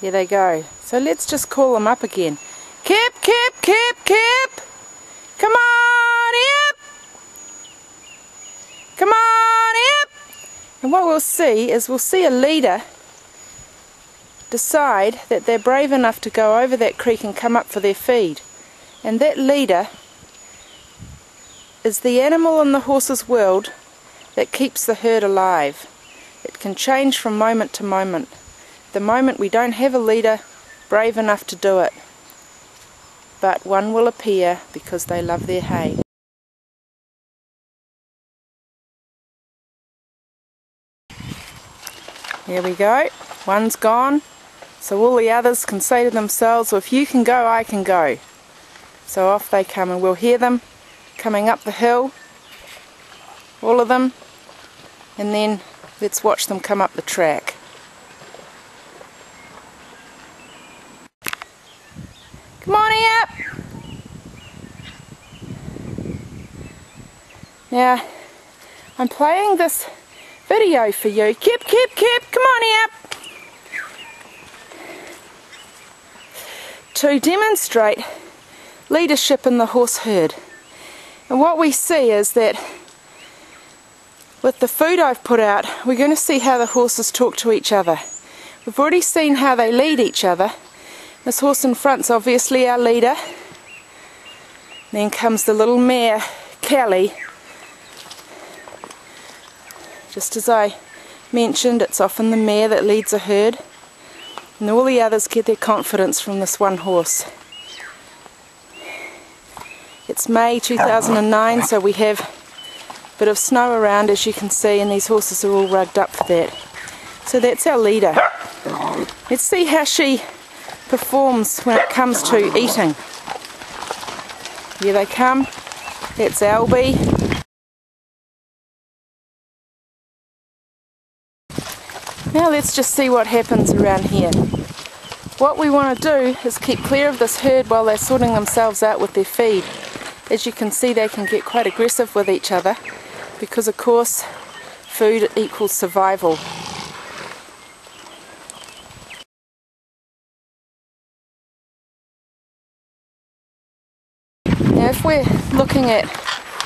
Here they go. So let's just call them up again. Kip, Kip, Kip, Kip! Come on, Ip! Come on, Ip! And what we'll see is we'll see a leader decide that they're brave enough to go over that creek and come up for their feed. And that leader is the animal in the horse's world that keeps the herd alive. It can change from moment to moment. The moment we don't have a leader brave enough to do it, but one will appear because they love their hay. Here we go, one's gone, so all the others can say to themselves, well, if you can go, I can go. So off they come, and we'll hear them coming up the hill, all of them, and then let's watch them come up the track. Come on, Ip! Now, I'm playing this video for you. Kip, Kip, Kip, come on, Ip! To demonstrate leadership in the horse herd. And what we see is that with the food I've put out, we're going to see how the horses talk to each other. We've already seen how they lead each other. This horse in front's obviously our leader. Then comes the little mare, Callie. Just as I mentioned, it's often the mare that leads a herd. And all the others get their confidence from this one horse. It's May 2009, so we have a bit of snow around, as you can see, and these horses are all rugged up for that. So that's our leader. Let's see how she performs when it comes to eating. Here they come. That's Albie. Now let's just see what happens around here. What we want to do is keep clear of this herd while they're sorting themselves out with their feed. As you can see, they can get quite aggressive with each other because, of course, food equals survival. Now if we're looking at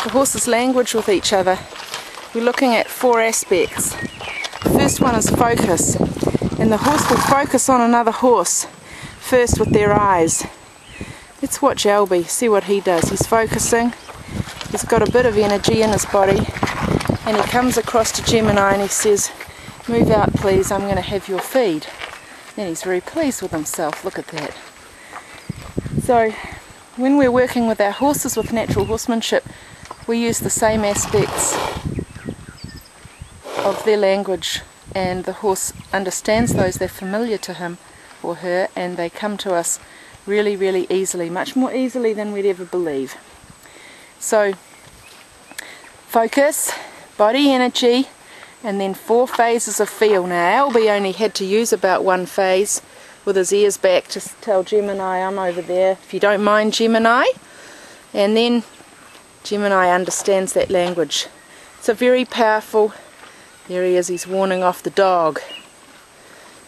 the horse's language with each other, we're looking at 4 aspects. The first one is focus, and the horse will focus on another horse first with their eyes. Let's watch Albie, see what he does. He's focusing, he's got a bit of energy in his body, and he comes across to Gemini and he says, move out please, I'm going to have your feed. And he's very pleased with himself, look at that. So when we're working with our horses with natural horsemanship, we use the same aspects of their language, and the horse understands those, they're familiar to him or her, and they come to us really, really easily, much more easily than we'd ever believe. So, focus, body energy, and then 4 phases of feel. Now, Albie only had to use about 1 phase with his ears back to tell Gemini, I'm over there, if you don't mind, Gemini. And then Gemini understands that language. It's a very powerful. There he is, he's warning off the dog.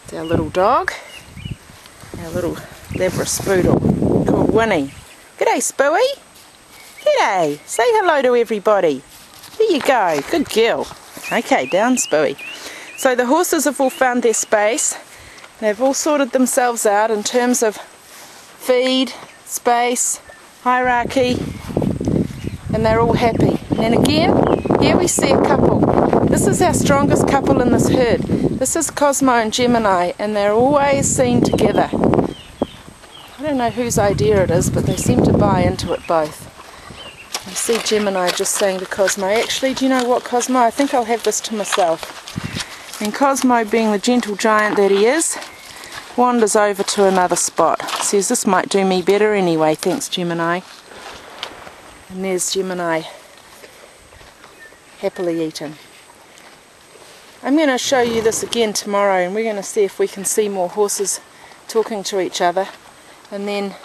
It's our little dog, our little Labraspoodle called Winnie. G'day, Spooey. G'day. Say hello to everybody. There you go. Good girl. Okay, down, Spooey. So the horses have all found their space. They've all sorted themselves out in terms of feed, space, hierarchy, and they're all happy. And again, here we see a couple. This is our strongest couple in this herd. This is Cosmo and Gemini, and they're always seen together. I don't know whose idea it is, but they seem to buy into it both. You see Gemini just saying to Cosmo, actually, do you know what, Cosmo, I think I'll have this to myself. And Cosmo, being the gentle giant that he is, wanders over to another spot. Says, this might do me better anyway, thanks Gemini. And there's Gemini happily eating. I'm going to show you this again tomorrow, and we're going to see if we can see more horses talking to each other. And then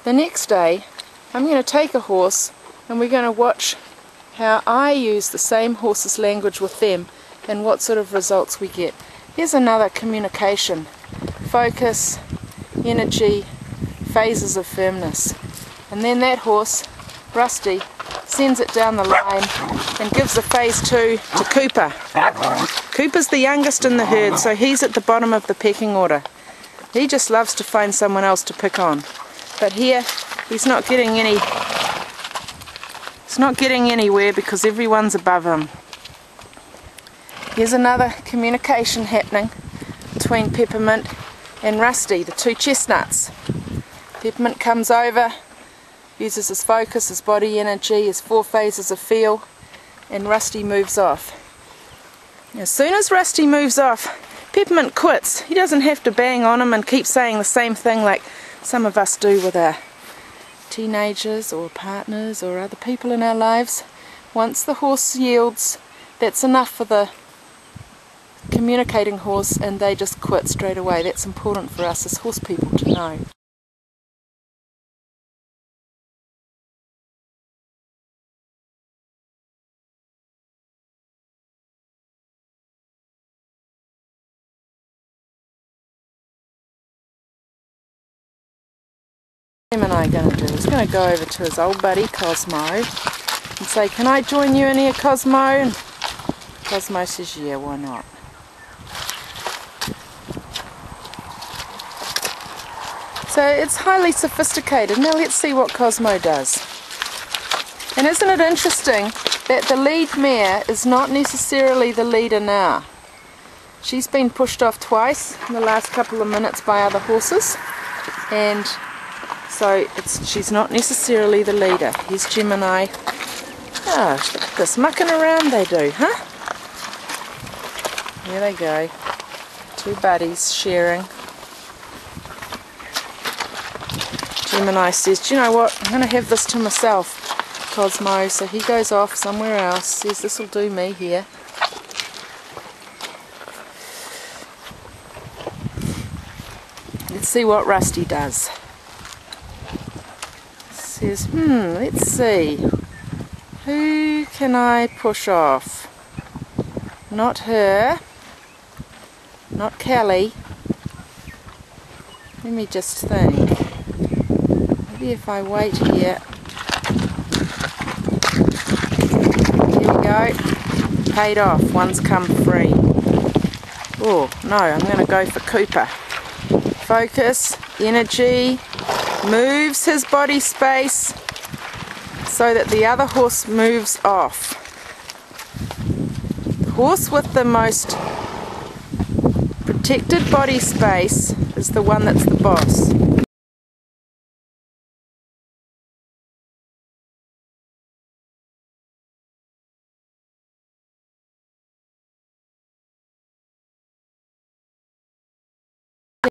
the next day I'm going to take a horse and we're going to watch how I use the same horse's language with them and what sort of results we get. Here's another communication focus, energy, phases of firmness. And then that horse, Rusty, sends it down the line and gives the phase 2 to Cooper. Cooper's the youngest in the herd, so he's at the bottom of the pecking order. He just loves to find someone else to pick on. But here, he's not getting anywhere because everyone's above him. Here's another communication happening between Peppermint and Rusty, the two chestnuts. Peppermint comes over, uses his focus, his body energy, his 4 phases of feel, and Rusty moves off. As soon as Rusty moves off, Peppermint quits. He doesn't have to bang on him and keep saying the same thing like some of us do with our teenagers or partners or other people in our lives. Once the horse yields, that's enough for the communicating horse, and they just quit straight away. That's important for us as horse people to know. What am I going to do? He's going to go over to his old buddy Cosmo and say, "Can I join you in here, Cosmo?" And Cosmo says, "Yeah, why not?" So it's highly sophisticated. Now let's see what Cosmo does. And isn't it interesting that the lead mare is not necessarily the leader now? She's been pushed off twice in the last couple of minutes by other horses, and so she's not necessarily the leader. Here's Gemini. Oh, look at this mucking around they do, huh? There they go. 2 buddies sharing. Gemini says, "Do you know what? I'm going to have this to myself, Cosmo." So he goes off somewhere else. Says, "This will do me here." Let's see what Rusty does. Says, let's see. Who can I push off? Not her. Not Kelly. Let me just think. Maybe if I wait here. Here we go. Paid off. One's come free. Oh, no, I'm going to go for Cooper. Focus, energy, moves his body space so that the other horse moves off. The horse with the most protected body space is the one that's the boss.